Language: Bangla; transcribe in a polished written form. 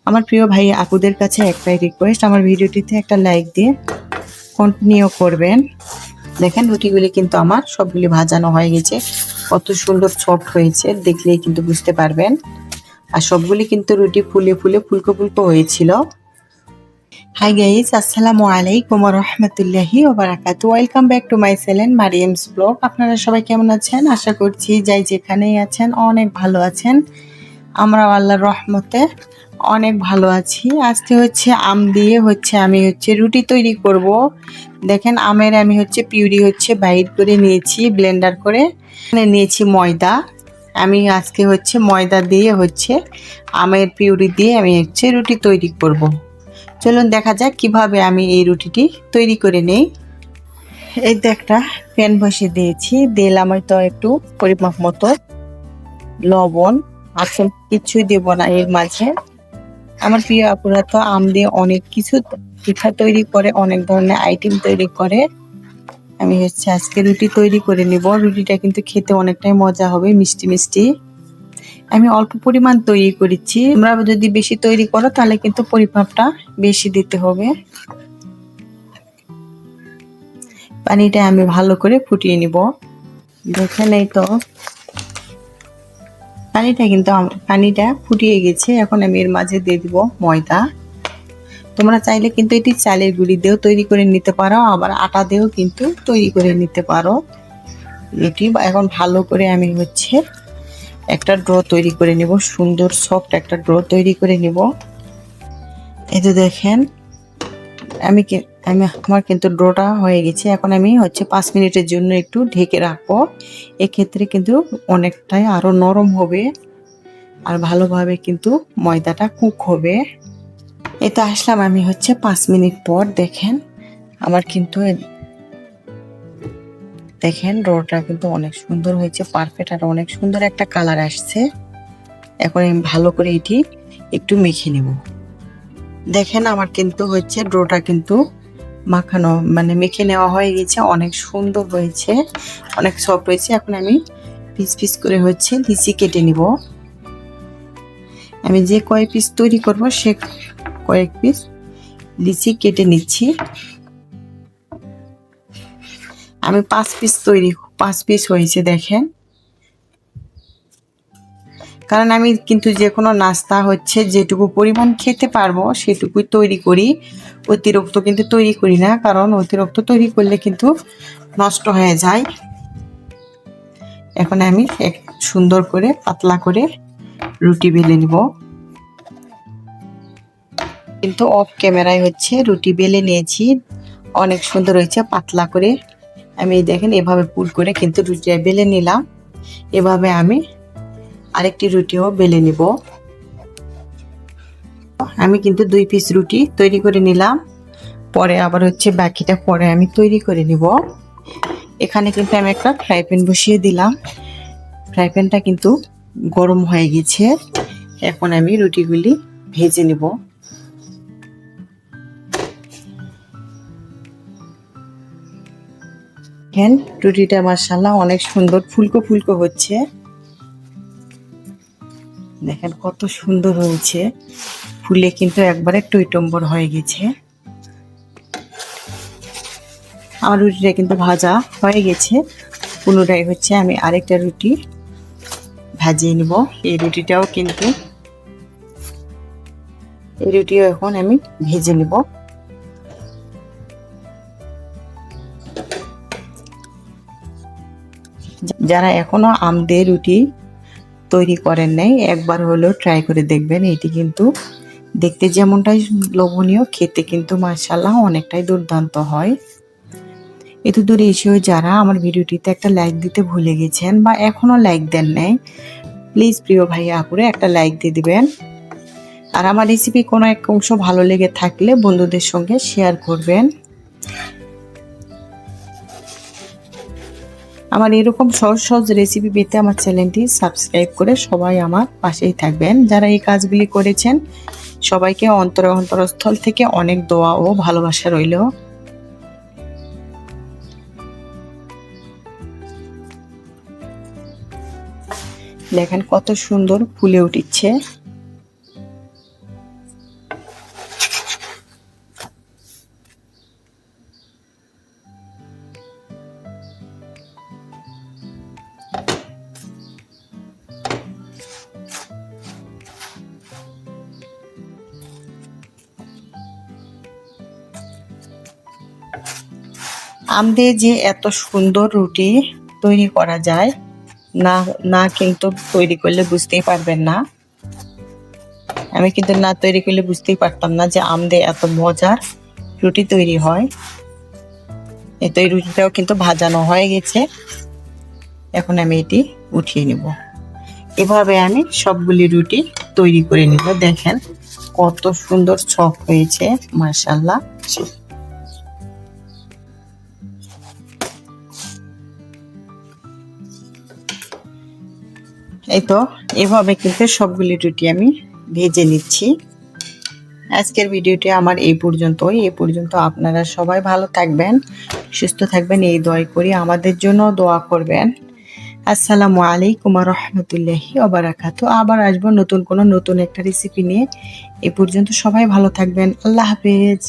আমার প্রিয় ভাই আপুদের কাছে একটাই রিকোয়েস্ট, আমার ভিডিওটিতে একটা লাইক দিয়ে কন্টিনিউ করবেন। দেখেন রুটিগুলি কিন্তু আমার সবগুলি ভাজানো হয়ে গেছে, কত সুন্দর সফট হয়েছে দেখলেই কিন্তু বুঝতে পারবেন। আর সবগুলি কিন্তু রুটি ফুলে ফুলে ফুলকো ফুলকো হয়েছিল। হাই গাইস, আসসালামু আলাইকুম ওয়া রাহমাতুল্লাহি ওয়া বারাকাতুহু। Welcome back to my channel Mariam's blog. আপনারা সবাই কেমন আছেন? আশা করছি যাই যেখানেই আছেন অনেক ভালো আছেন। আমরা আল্লাহর রহমতে অনেক ভালো আছি। আজকে হচ্ছে আম দিয়ে আমি রুটি তৈরি করব। দেখেন আমের আমি পিউরি বাইর করে নিয়েছি, ব্লেন্ডার করে নিয়েছি ময়দা। আমি আজকে ময়দা দিয়ে আমের পিউরি দিয়ে আমি রুটি তৈরি করব। চলুন দেখা যাক কিভাবে আমি এই রুটিটি তৈরি করে নেই। এই তো একটা প্যান বসিয়ে দিয়েছি, দিলাম হয়তো একটু পরিমাপ মতো লবণ। আসল কিছুই দেব না এর মাঝে। আমার প্রিয় আপুরা তো আম দিয়ে অনেক কিছু পিঠা তৈরি করে, অনেক ধরনের আইটেম তৈরি করে। আমি আজকে রুটি তৈরি করে নিব। রুটিটা কিন্তু খেতে অনেকটাই মজা হবে, মিষ্টি মিষ্টি। আমি অল্প পরিমাণ তৈরি করেছি, তোমরা যদি বেশি তৈরি করো তাহলে কিন্তু পরিমাপটা বেশি দিতে হবে। পানিটা আমি ভালো করে ফুটিয়ে নিব। দেখেন এই তো পানিটা ফুটিয়ে গেছে। এখন আমি এর মাঝে দিয়ে দিব ময়দা। তোমরা চাইলে কিন্তু এটি চালের গুঁড়ি দিয়েও তৈরি করে নিতে পারো, আবার আটা দিয়েও কিন্তু তৈরি করে নিতে পারো। এটি এখন ভালো করে আমি একটা ডো তৈরি করে নিব, সুন্দর সফট একটা ডো তৈরি করে নিব। এই তো দেখেন আমার কিন্তু ডোটা হয়ে গেছে। এখন আমি 5 মিনিটের জন্য একটু ঢেকে রাখবো। এক্ষেত্রে কিন্তু অনেকটাই আরো নরম হবে আর ভালোভাবে কিন্তু ময়দাটা কুক হবে। এই তো আসলাম আমি 5 মিনিট পর। দেখেন আমার কিন্তু ডোটা কিন্তু অনেক সুন্দর হয়েছে, পারফেক্ট, আর অনেক সুন্দর একটা কালার আসছে। এখন আমি ভালো করে এটি একটু মেখে নেব। দেখেন আমার কিন্তু ডোটা কিন্তু মাখানো মেখে নেওয়া হয়ে গেছে, অনেক সুন্দর হয়েছে, অনেক সফট হয়েছে। এখন আমি পিস পিস করে লিচি কেটে নিব। আমি যে কয়েক পিস তৈরি করব সে কয়েক পিস লিচি কেটে নিচ্ছি। আমি 5 পিস হয়েছে দেখেন। কারণ আমি কিন্তু যে কোনো নাস্তা যেটুকু পরিমাণ খেতে পারবো সেটুকুই তৈরি করি, অতিরিক্ত কিন্তু তৈরি করি না, কারণ অতিরিক্ত তৈরি করলে কিন্তু নষ্ট হয়ে যায়। এখন আমি সুন্দর করে পাতলা করে রুটি বেলে নিব। কিন্তু অফ ক্যামেরায় রুটি বেলে নিয়েছি, অনেক সুন্দর হয়েছে পাতলা করে। আমি দেখেন এভাবে পুল করে কিন্তু রুটিটা বেলে নিলাম। এভাবে আমি আরেকটি রুটিও বেলে নিব। আমি কিন্তু 2 পিস রুটি তৈরি করে নিলাম, পরে আবার বাকিটা পরে আমি তৈরি করে নিব। এখানে কিন্তু আমি একটা ফ্রাই প্যান বসিয়ে দিলাম। ফ্রাই প্যানটা কিন্তু গরম হয়ে গেছে। এখন আমি রুটিগুলি ভেজে নিব। দেখেন রুটিটা মাশাআল্লাহ অনেক সুন্দর ফুলকো ফুলকো হচ্ছে। দেখেন কত সুন্দর হয়েছে, ফুলে কিন্তু একবারে টইটম্বর হয়ে গেছে। আমার রুটিটা কিন্তু ভাজা হয়ে গেছে। পুনরায় আমি আরেকটা রুটি ভাজিয়ে নিব। এই রুটিও এখন আমি ভেজে নিব। যারা এখনো আম দিয়ে রুটি তৈরি করেন নাই, একবার হলেও ট্রাই করে দেখবেন। এটি কিন্তু দেখতে যেমনটাই লোভনীয়, খেতে কিন্তু মাশাআল্লাহ অনেকটাই দুর্দান্ত হয়। এত দূরে এসেও যারা আমার ভিডিওটিতে একটা লাইক দিতে ভুলে গেছেন বা এখনো লাইক দেন নাই, প্লিজ প্রিয় ভাই আপুরে একটা লাইক দিয়ে দিবেন। আর আমার রেসিপি কোনো এক অংশ ভালো লেগে থাকলে বন্ধুদের সঙ্গে শেয়ার করবেন। আমার এরকম সহজ সহজ রেসিপি পেতে আমার চ্যানেলটি সাবস্ক্রাইব করে সবাই আমার পাশেই থাকবেন। যারা এই কাজগুলি করেছেন সবাইকে অন্তরস্থল থেকে অনেক দোয়া ও ভালোবাসা রইল। দেখেন কত সুন্দর ফুলে উঠছে। আম দিয়ে যে এত সুন্দর রুটি তৈরি করা যায়, না না কিন্তু তৈরি করলে বুঝতেই পারবেন না। আমি কিন্তু না তৈরি করলে বুঝতেই পারতাম না যে আম দিয়ে এত মজার রুটি তৈরি হয়। তো এই রুটিটাও কিন্তু ভাজানো হয়ে গেছে। এখন আমি এটি উঠিয়ে নিব। এভাবে আমি সবগুলি রুটি তৈরি করে নিব। দেখেন কত সুন্দর সফট হয়েছে, মাশাআল্লাহ। এই তো এভাবে কিন্তু সবগুলি রুটি আমি ভেজে নিচ্ছি। আজকের ভিডিওটি আমার এই পর্যন্ত। আপনারা সবাই ভালো থাকবেন, সুস্থ থাকবেন, এই দোয়া করি। আমাদের জন্য দোয়া করবেন। আসসালামু আলাইকুম ওয়া রাহমাতুল্লাহি ওয়া বারাকাতুহু। আবার আসবো নতুন একটা রেসিপি নিয়ে। এই পর্যন্ত সবাই ভালো থাকবেন। আল্লাহ হাফেজ।